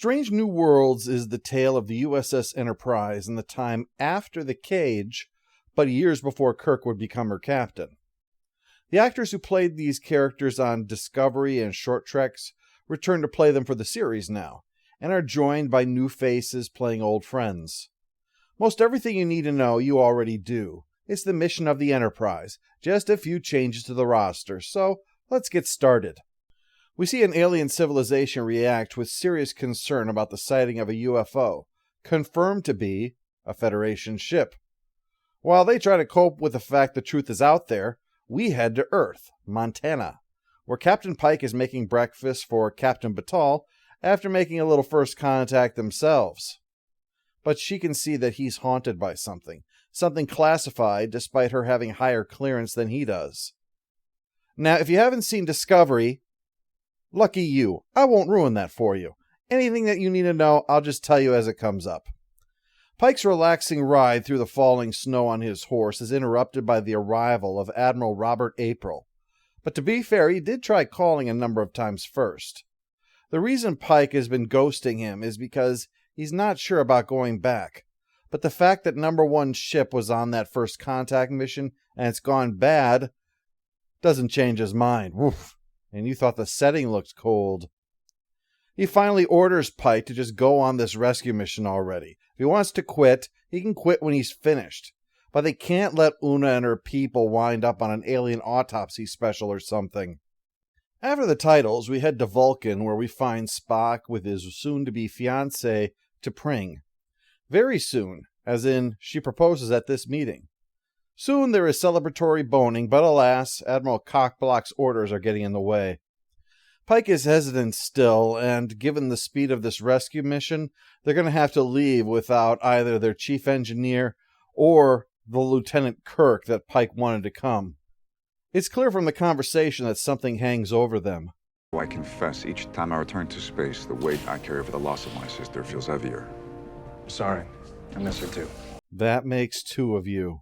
Strange New Worlds is the tale of the USS Enterprise in the time after the Cage, but years before Kirk would become her captain. The actors who played these characters on Discovery and Short Treks return to play them for the series now, and are joined by new faces playing old friends. Most everything you need to know you already do. It's the mission of the Enterprise, just a few changes to the roster, so let's get started. We see an alien civilization react with serious concern about the sighting of a UFO, confirmed to be a Federation ship. While they try to cope with the fact the truth is out there, we head to Earth, Montana, where Captain Pike is making breakfast for Captain Batal after making a little first contact themselves. But she can see that he's haunted by something classified despite her having higher clearance than he does. Now, if you haven't seen Discovery, lucky you. I won't ruin that for you. Anything that you need to know, I'll just tell you as it comes up. Pike's relaxing ride through the falling snow on his horse is interrupted by the arrival of Admiral Robert April. But to be fair, he did try calling a number of times first. The reason Pike has been ghosting him is because he's not sure about going back. But the fact that number one ship was on that first contact mission and it's gone bad doesn't change his mind. Woof. And you thought the setting looked cold. He finally orders Pike to just go on this rescue mission already. If he wants to quit, he can quit when he's finished. But they can't let Una and her people wind up on an alien autopsy special or something. After the titles, we head to Vulcan, where we find Spock with his soon-to-be fiancée, T'Pring. Very soon, as in, she proposes at this meeting. Soon there is celebratory boning, but alas, Admiral Cockblock's orders are getting in the way. Pike is hesitant still, and given the speed of this rescue mission, they're going to have to leave without either their chief engineer or the Lieutenant Kirk that Pike wanted to come. It's clear from the conversation that something hangs over them. I confess, each time I return to space, the weight I carry for the loss of my sister feels heavier. Sorry, I miss her too. That makes two of you.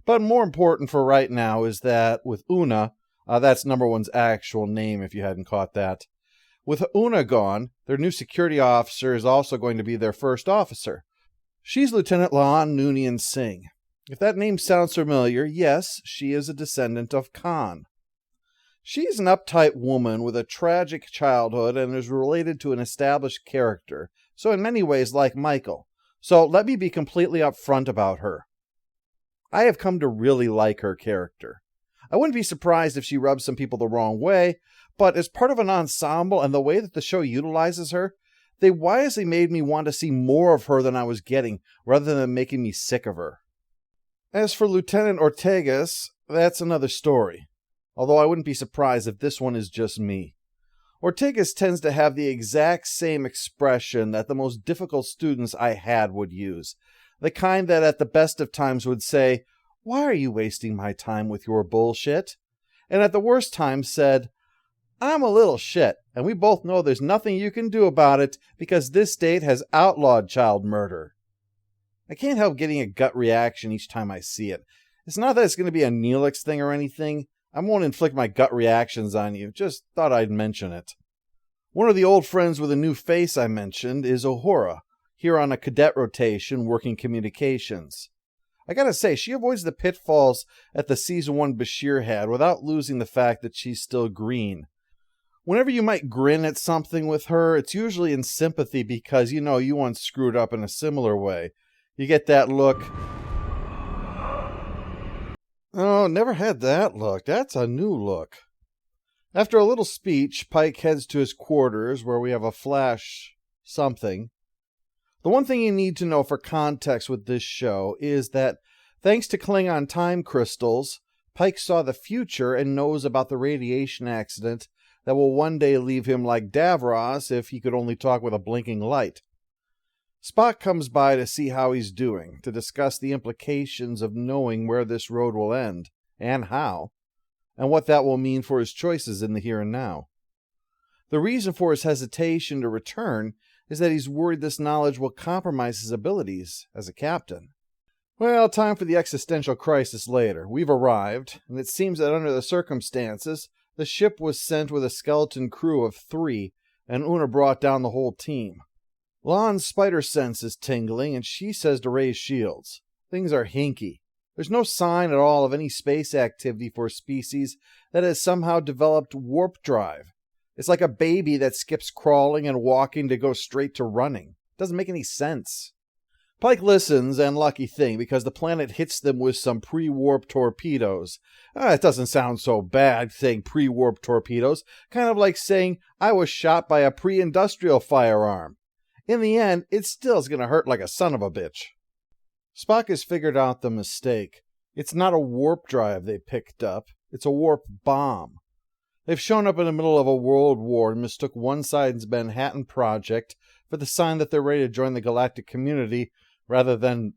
But more important for right now is that with Una, that's number one's actual name if you hadn't caught that. With Una gone, their new security officer is also going to be their first officer. She's Lieutenant Laan Noonien Singh. If that name sounds familiar, yes, she is a descendant of Khan. She's an uptight woman with a tragic childhood and is related to an established character, so in many ways like Michael. So let me be completely upfront about her. I have come to really like her character. I wouldn't be surprised if she rubs some people the wrong way, but as part of an ensemble and the way that the show utilizes her, they wisely made me want to see more of her than I was getting, rather than making me sick of her. As for Lieutenant Ortegas, that's another story, although I wouldn't be surprised if this one is just me. Ortegas tends to have the exact same expression that the most difficult students I had would use, the kind that at the best of times would say, "Why are you wasting my time with your bullshit?" And at the worst times said, "I'm a little shit, and we both know there's nothing you can do about it because this state has outlawed child murder." I can't help getting a gut reaction each time I see it. It's not that it's going to be a Neelix thing or anything. I won't inflict my gut reactions on you, just thought I'd mention it. One of the old friends with a new face I mentioned is Uhura, here on a cadet rotation working communications. I gotta say, she avoids the pitfalls that the Season 1 Bashir had without losing the fact that she's still green. Whenever you might grin at something with her, it's usually in sympathy because you know you once screwed up in a similar way. You get that look. Oh, never had that look. That's a new look. After a little speech, Pike heads to his quarters where we have a flash something. The one thing you need to know for context with this show is that, thanks to Klingon time crystals, Pike saw the future and knows about the radiation accident that will one day leave him like Davros if he could only talk with a blinking light. Spock comes by to see how he's doing, to discuss the implications of knowing where this road will end, and how, and what that will mean for his choices in the here and now. The reason for his hesitation to return is that he's worried this knowledge will compromise his abilities as a captain. Well, time for the existential crisis later. We've arrived, and it seems that under the circumstances, the ship was sent with a skeleton crew of 3, and Una brought down the whole team. La'an's spider sense is tingling, and she says to raise shields. Things are hinky. There's no sign at all of any space activity for a species that has somehow developed warp drive. It's like a baby that skips crawling and walking to go straight to running. Doesn't make any sense. Pike listens, and lucky thing, because the planet hits them with some pre-warp torpedoes. It doesn't sound so bad saying pre-warp torpedoes, kind of like saying I was shot by a pre-industrial firearm. In the end, it still is going to hurt like a son of a bitch. Spock has figured out the mistake. It's not a warp drive they picked up, it's a warp bomb. They've shown up in the middle of a world war and mistook one side's Manhattan Project for the sign that they're ready to join the galactic community rather than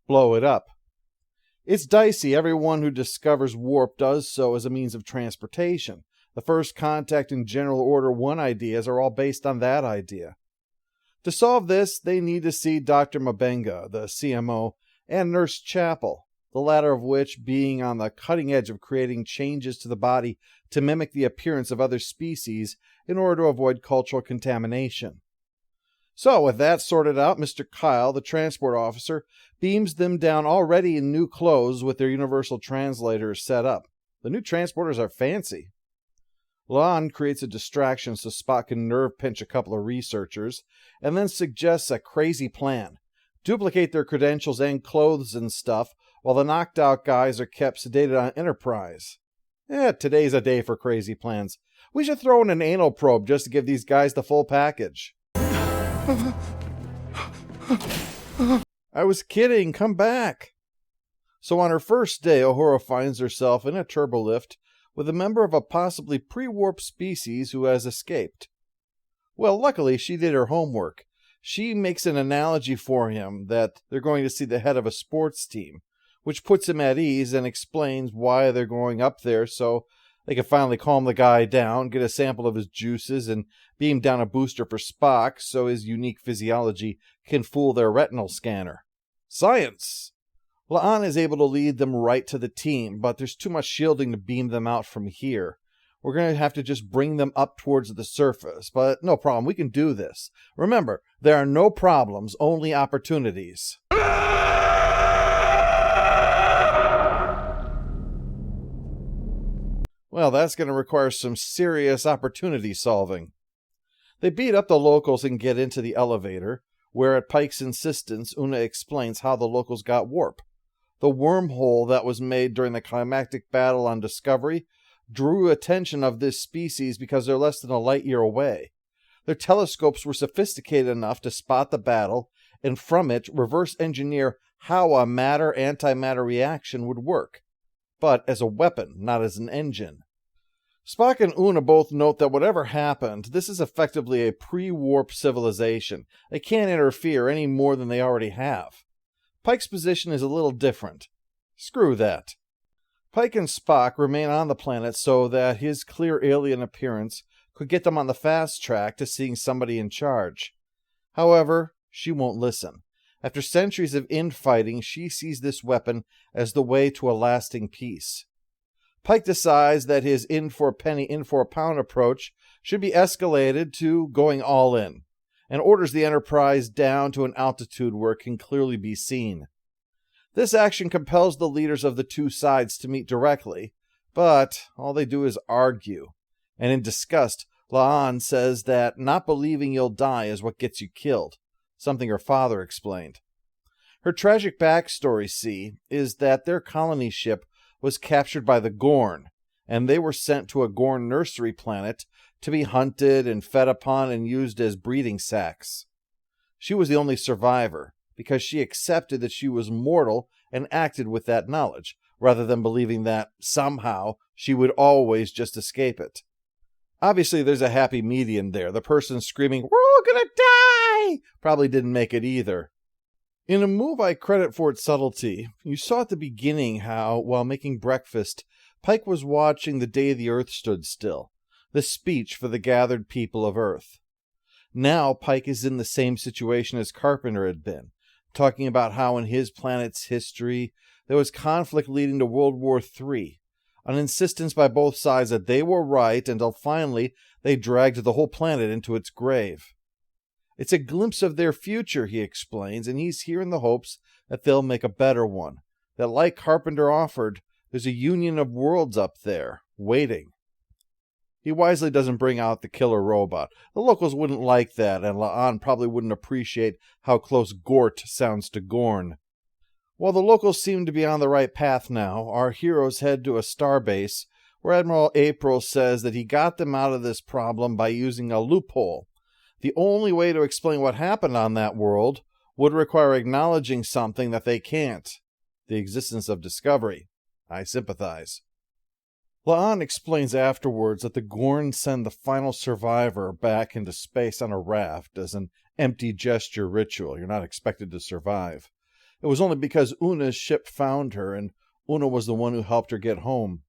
blow it up. It's dicey. Everyone who discovers warp does so as a means of transportation. The First Contact and General Order 1 ideas are all based on that idea. To solve this, they need to see Dr. Mabenga, the CMO, and Nurse Chapel, the latter of which being on the cutting edge of creating changes to the body to mimic the appearance of other species in order to avoid cultural contamination. So, with that sorted out, Mr. Kyle, the transport officer, beams them down already in new clothes with their universal translators set up. The new transporters are fancy. La'an creates a distraction so Spock can nerve pinch a couple of researchers, and then suggests a crazy plan. Duplicate their credentials and clothes and stuff, while the knocked out guys are kept sedated on Enterprise. Today's a day for crazy plans. We should throw in an anal probe just to give these guys the full package. I was kidding, come back. So on her first day, Uhura finds herself in a turbolift with a member of a possibly pre-warp species who has escaped. Well, luckily she did her homework. She makes an analogy for him that they're going to see the head of a sports team, which puts him at ease and explains why they're going up there so they can finally calm the guy down, get a sample of his juices, and beam down a booster for Spock so his unique physiology can fool their retinal scanner. Science! La'an is able to lead them right to the team, but there's too much shielding to beam them out from here. We're going to have to just bring them up towards the surface, but no problem, we can do this. Remember, there are no problems, only opportunities. Well, that's going to require some serious opportunity solving. They beat up the locals and get into the elevator, where at Pike's insistence, Una explains how the locals got warp. The wormhole that was made during the climactic battle on Discovery drew attention of this species because they're less than a light year away. Their telescopes were sophisticated enough to spot the battle, and from it reverse engineer how a matter-antimatter reaction would work. But as a weapon, not as an engine. Spock and Una both note that whatever happened, this is effectively a pre-warp civilization. They can't interfere any more than they already have. Pike's position is a little different. Screw that. Pike and Spock remain on the planet so that his clear alien appearance could get them on the fast track to seeing somebody in charge. However, she won't listen. After centuries of infighting, she sees this weapon as the way to a lasting peace. Pike decides that his in for a penny, in for a pound approach should be escalated to going all in, and orders the Enterprise down to an altitude where it can clearly be seen. This action compels the leaders of the two sides to meet directly, but all they do is argue. And in disgust, La'an says that not believing you'll die is what gets you killed, something her father explained. Her tragic backstory, is that their colony ship was captured by the Gorn, and they were sent to a Gorn nursery planet to be hunted and fed upon and used as breeding sacks. She was the only survivor, because she accepted that she was mortal and acted with that knowledge, rather than believing that, somehow, she would always just escape it. Obviously, there's a happy median there. The person screaming, "We're all gonna die!" probably didn't make it either. In a move I credit for its subtlety, you saw at the beginning how, while making breakfast, Pike was watching The Day the Earth Stood Still, the speech for the gathered people of Earth. Now Pike is in the same situation as Carpenter had been, talking about how in his planet's history there was conflict leading to World War III, an insistence by both sides that they were right until finally They dragged the whole planet into its grave. It's a glimpse of their future, he explains, and he's here in the hopes that they'll make a better one. That, like Carpenter offered, there's a union of worlds up there, waiting. He wisely doesn't bring out the killer robot. The locals wouldn't like that, and La'an probably wouldn't appreciate how close Gort sounds to Gorn. While the locals seem to be on the right path now, our heroes head to a starbase where Admiral April says that he got them out of this problem by using a loophole. The only way to explain what happened on that world would require acknowledging something that they can't, the existence of discovery. I sympathize. La'an explains afterwards that the Gorn send the final survivor back into space on a raft as an empty gesture ritual. You're not expected to survive. It was only because Una's ship found her, and Una was the one who helped her get home.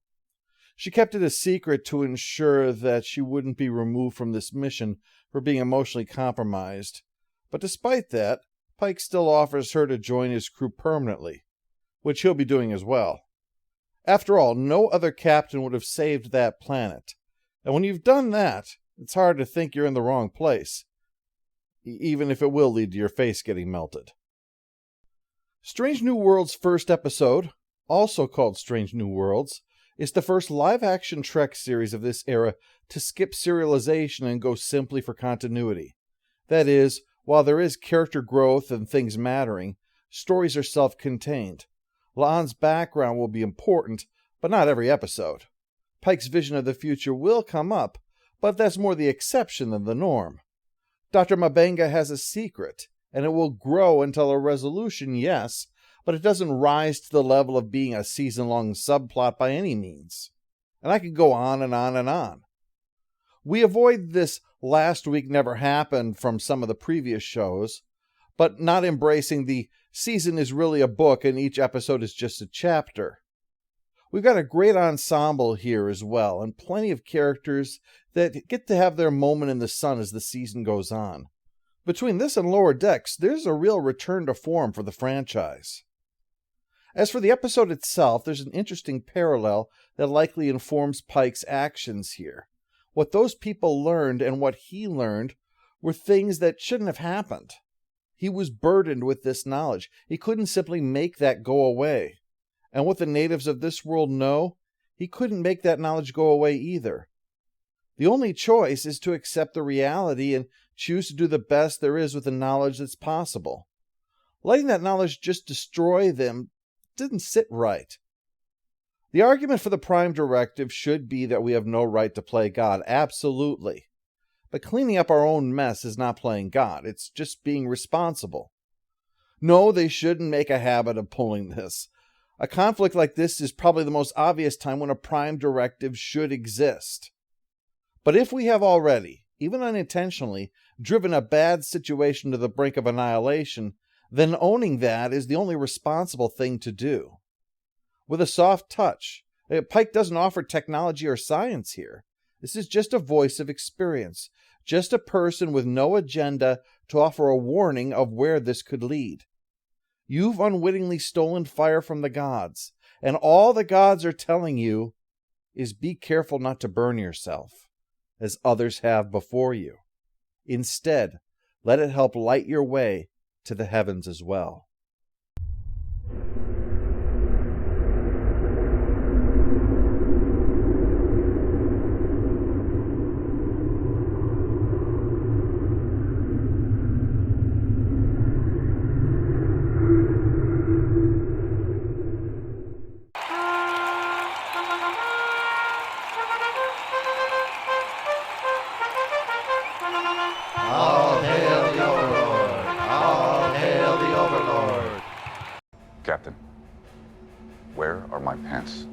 She kept it a secret to ensure that she wouldn't be removed from this mission for being emotionally compromised. But despite that, Pike still offers her to join his crew permanently, which he'll be doing as well. After all, no other captain would have saved that planet. And when you've done that, it's hard to think you're in the wrong place, even if it will lead to your face getting melted. Strange New Worlds' first episode, also called Strange New Worlds, is the first live-action Trek series of this era to skip serialization and go simply for continuity. That is, while there is character growth and things mattering, stories are self-contained. La'an's background will be important, but not every episode. Pike's vision of the future will come up, but that's more the exception than the norm. Dr. Mabenga has a secret, and it will grow until a resolution, yes, but it doesn't rise to the level of being a season-long subplot by any means. And I could go on and on and on. We avoid this last week never happened from some of the previous shows, but not embracing the season is really a book and each episode is just a chapter. We've got a great ensemble here as well, and plenty of characters that get to have their moment in the sun as the season goes on. Between this and Lower Decks, there's a real return to form for the franchise. As for the episode itself, there's an interesting parallel that likely informs Pike's actions here. What those people learned and what he learned were things that shouldn't have happened. He was burdened with this knowledge. He couldn't simply make that go away. And what the natives of this world know, he couldn't make that knowledge go away either. The only choice is to accept the reality and choose to do the best there is with the knowledge that's possible. Letting that knowledge just destroy them didn't sit right. The argument for the Prime Directive should be that we have no right to play God, absolutely. But cleaning up our own mess is not playing God, it's just being responsible. No, they shouldn't make a habit of pulling this. A conflict like this is probably the most obvious time when a Prime Directive should exist. But if we have already, even unintentionally, driven a bad situation to the brink of annihilation, then owning that is the only responsible thing to do. With a soft touch, Pike doesn't offer technology or science here. This is just a voice of experience, just a person with no agenda to offer a warning of where this could lead. You've unwittingly stolen fire from the gods, and all the gods are telling you is be careful not to burn yourself, as others have before you. Instead, let it help light your way to the heavens as well. Captain, where are my pants?